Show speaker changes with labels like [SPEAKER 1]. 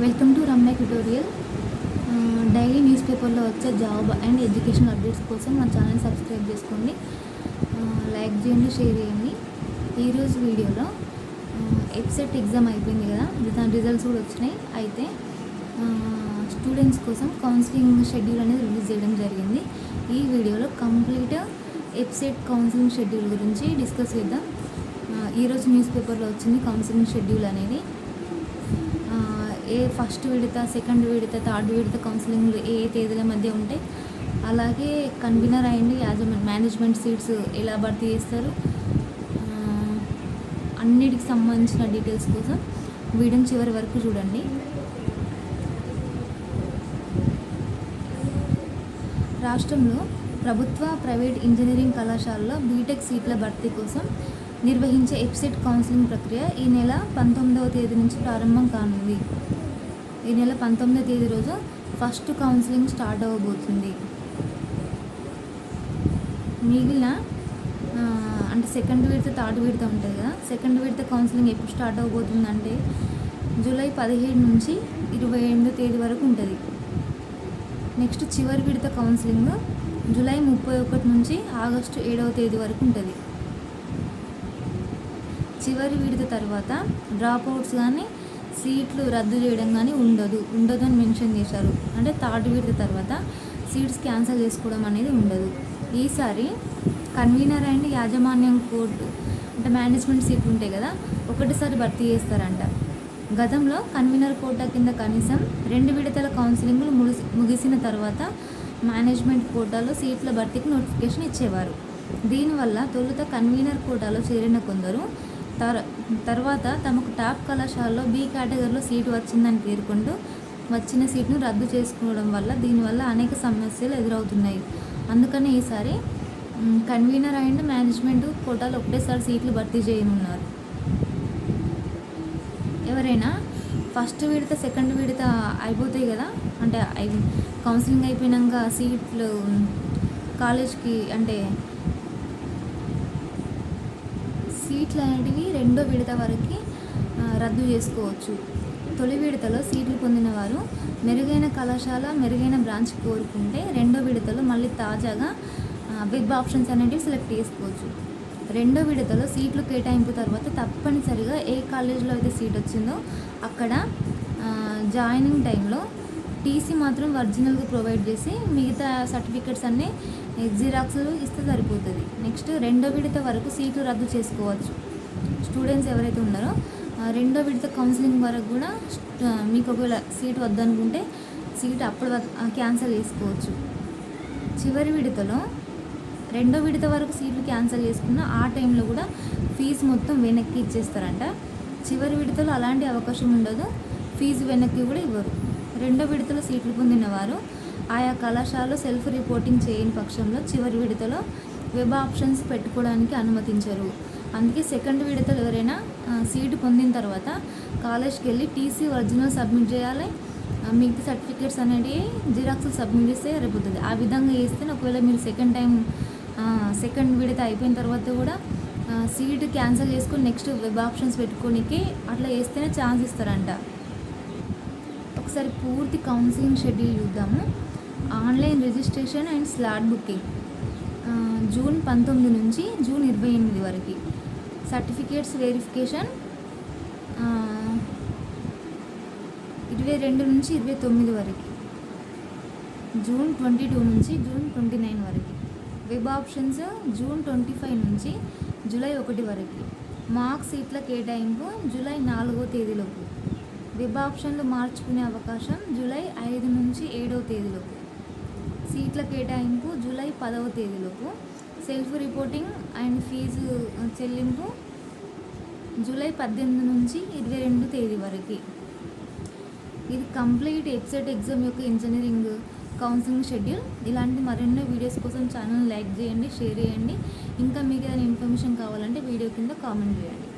[SPEAKER 1] Welcome to Ramya tutorial. Daily news పేపర్లో వచ్చే job and education updates కోసం మా ఛానల్ సబ్స్క్రైబ్ చేసుకోండి, లైక్ చేయండి, షేర్ చేయండి. ఈరోజు వీడియోలో ఎప్సెట్ ఎగ్జామ్ అయిపోయింది కదా, దాని రిజల్ట్స్ కూడా వచ్చినాయి. అయితే స్టూడెంట్స్ కోసం కౌన్సిలింగ్ షెడ్యూల్ అనేది రిలీజ్ చేయడం జరిగింది. ఈ వీడియోలో కంప్లీట్ ఎప్సెట్ కౌన్సిలింగ్ షెడ్యూల్ గురించి డిస్కస్ చేద్దాం. ఈరోజు న్యూస్ పేపర్లో వచ్చింది కౌన్సిలింగ్ షెడ్యూల్ అనేది. ఫస్ట్ విడత, సెకండ్ విడత, థర్డ్ విడత కౌన్సిలింగ్లు ఏ తేదీల మధ్య ఉంటాయి, అలాగే కన్వీనర్ అండ్ మేనేజ్మెంట్ సీట్స్ ఎలా భర్తీ చేస్తారు, అన్నిటికి సంబంధించిన డీటెయిల్స్ కోసం వీడియోని చివరి వరకు చూడండి. రాష్ట్రంలో ప్రభుత్వ, ప్రైవేట్ ఇంజనీరింగ్ కళాశాలలో బీటెక్ సీట్ల భర్తీ కోసం నిర్వహించే ఎప్సెట్ కౌన్సిలింగ్ ప్రక్రియ ఈ నెల 19వ తేదీ నుంచి ప్రారంభం కానుంది. ఈ నెల 19వ తేదీ రోజు ఫస్ట్ కౌన్సిలింగ్ స్టార్ట్ అవ్వబోతుంది. మిగిలిన అంటే సెకండ్ విడత, థర్డ్ విడత ఉంటుంది కదా, సెకండ్ విడత కౌన్సిలింగ్ ఎప్పుడు స్టార్ట్ అవ్వబోతుందంటే జూలై 17 నుంచి 28వ తేదీ వరకు ఉంటుంది. నెక్స్ట్ చివరి విడత కౌన్సిలింగ్ జూలై 31 నుంచి ఆగస్టు 7వ తేదీ వరకు ఉంటుంది. చివరి విడత తర్వాత డ్రాప్ అవుట్స్ కానీ సీట్లు రద్దు చేయడం కానీ ఉండదు అని మెన్షన్ చేశారు. అంటే థర్డ్ విడత తర్వాత సీట్స్ క్యాన్సిల్ చేసుకోవడం అనేది ఉండదు. ఈసారి కన్వీనర్ అండ్ యాజమాన్యం కోర్టు అంటే మేనేజ్మెంట్ సీట్లు ఉంటాయి కదా, ఒకటిసారి భర్తీ చేస్తారంట. గతంలో కన్వీనర్ కోటా కింద కనీసం 2 విడతల కౌన్సిలింగ్లు ముగిసిన తర్వాత మేనేజ్మెంట్ కోటాలో సీట్ల భర్తీకి నోటిఫికేషన్ ఇచ్చేవారు. దీనివల్ల తొలుత కన్వీనర్ కోటాలో చేరిన కొందరు తర్వాత తమకు టాప్ కళాశాలలో బి కేటగిరీలో సీటు వచ్చిందని పేర్కొంటూ వచ్చిన సీట్ను రద్దు చేసుకోవడం వల్ల దీనివల్ల అనేక సమస్యలు ఎదురవుతున్నాయి. అందుకని ఈసారి కన్వీనర్ అండ్ మేనేజ్మెంట్ కోటాలో ఒకటేసారి సీట్లు భర్తీ చేయనున్నారు. ఎవరైనా ఫస్ట్ విడత, సెకండ్ విడత అయిపోతాయి కదా, అంటే కౌన్సిలింగ్ అయిపోయినాక సీట్లు కాలేజ్కి అంటే సీట్లు అనేటివి 2వ విడత వరకు రద్దు చేసుకోవచ్చు. తొలి విడతలో సీట్లు పొందిన వారు మెరుగైన కళాశాల, మెరుగైన బ్రాంచ్ కోరుకుంటే 2వ విడతలో మళ్ళీ తాజాగా వెబ్ ఆప్షన్స్ అనేటివి సెలెక్ట్ చేసుకోవచ్చు. 2వ విడతలో సీట్లు కేటాయింపు తర్వాత తప్పనిసరిగా ఏ కాలేజీలో అయితే సీట్ వచ్చిందో అక్కడ జాయినింగ్ టైంలో టీసీ మాత్రం ఒరిజినల్గా ప్రొవైడ్ చేసి మిగతా సర్టిఫికెట్స్ అన్నీ జిరాక్స్లు ఇస్తే సరిపోతుంది. నెక్స్ట్ 2వ విడత వరకు సీట్లు రద్దు చేసుకోవచ్చు. స్టూడెంట్స్ ఎవరైతే ఉన్నారో 2వ విడత కౌన్సిలింగ్ వరకు కూడా మీకు ఒకవేళ సీట్ వద్దనుకుంటే సీట్ అప్పుడు క్యాన్సిల్ చేసుకోవచ్చు. చివరి విడతలో 2వ విడత వరకు సీట్లు క్యాన్సిల్ చేసుకున్న ఆ టైంలో కూడా ఫీజు మొత్తం వెనక్కి ఇచ్చేస్తారంట. చివరి విడతలో అలాంటి అవకాశం ఉండదు, ఫీజు వెనక్కి కూడా ఇవ్వరు. 2వ విడతలో సీట్లు పొందిన వారు ఆయా కళాశాలలో సెల్ఫ్ రిపోర్టింగ్ చేయని పక్షంలో చివరి విడతలో వెబ్ ఆప్షన్స్ పెట్టుకోవడానికి అనుమతించరు. అందుకే సెకండ్ విడతలో ఎవరైనా సీటు పొందిన తర్వాత కాలేజ్కి వెళ్ళి టీసీ ఒరిజినల్ సబ్మిట్ చేయాలి, మిగతా సర్టిఫికేట్స్ అనేవి జిరాక్స్ సబ్మిట్ చేస్తే సరిపోతుంది. ఆ విధంగా చేస్తే ఒకవేళ మీరు సెకండ్ విడత అయిపోయిన తర్వాత కూడా సీటు క్యాన్సిల్ చేసుకొని నెక్స్ట్ వెబ్ ఆప్షన్స్ పెట్టుకోనికి అట్లా చేస్తేనే ఛాన్స్ ఇస్తారంట. ఒకసారి పూర్తి కౌన్సిలింగ్ షెడ్యూల్ చూద్దాము. Online registration and slot booking June 19 నుంచి జూన్ 28 వరకు. సర్టిఫికేట్స్ వెరిఫికేషన్ 22 నుంచి 29 వరకు. జూన్ 22 నుంచి జూన్ 29 వరకు. వెబ్ ఆప్షన్స్ జూన్ 25 నుంచి జూలై 1 వరకు. మార్క్ సీట్ల కేటాయింపు జూలై 4వ తేదీలోపు. వెబ్ ఆప్షన్లు మార్చుకునే అవకాశం జూలై 5 నుంచి 7వ తేదీలోపు. సీట్ల కేటాయింపు జూలై 10వ తేదీలోపు. సెల్ఫ్ రిపోర్టింగ్ అండ్ ఫీజు చెల్లింపు జూలై 18 నుంచి 22 తేదీ వరకు. ఇది కంప్లీట్ ఎప్సెట్ ఎగ్జామ్ యొక్క ఇంజనీరింగ్ కౌన్సిలింగ్ షెడ్యూల్. ఇలాంటి మరెన్నో వీడియోస్ కోసం ఛానల్ లైక్ చేయండి, షేర్ చేయండి. ఇంకా మీకు ఏదైనా ఇన్ఫర్మేషన్ కావాలంటే వీడియో కింద కామెంట్ చేయండి.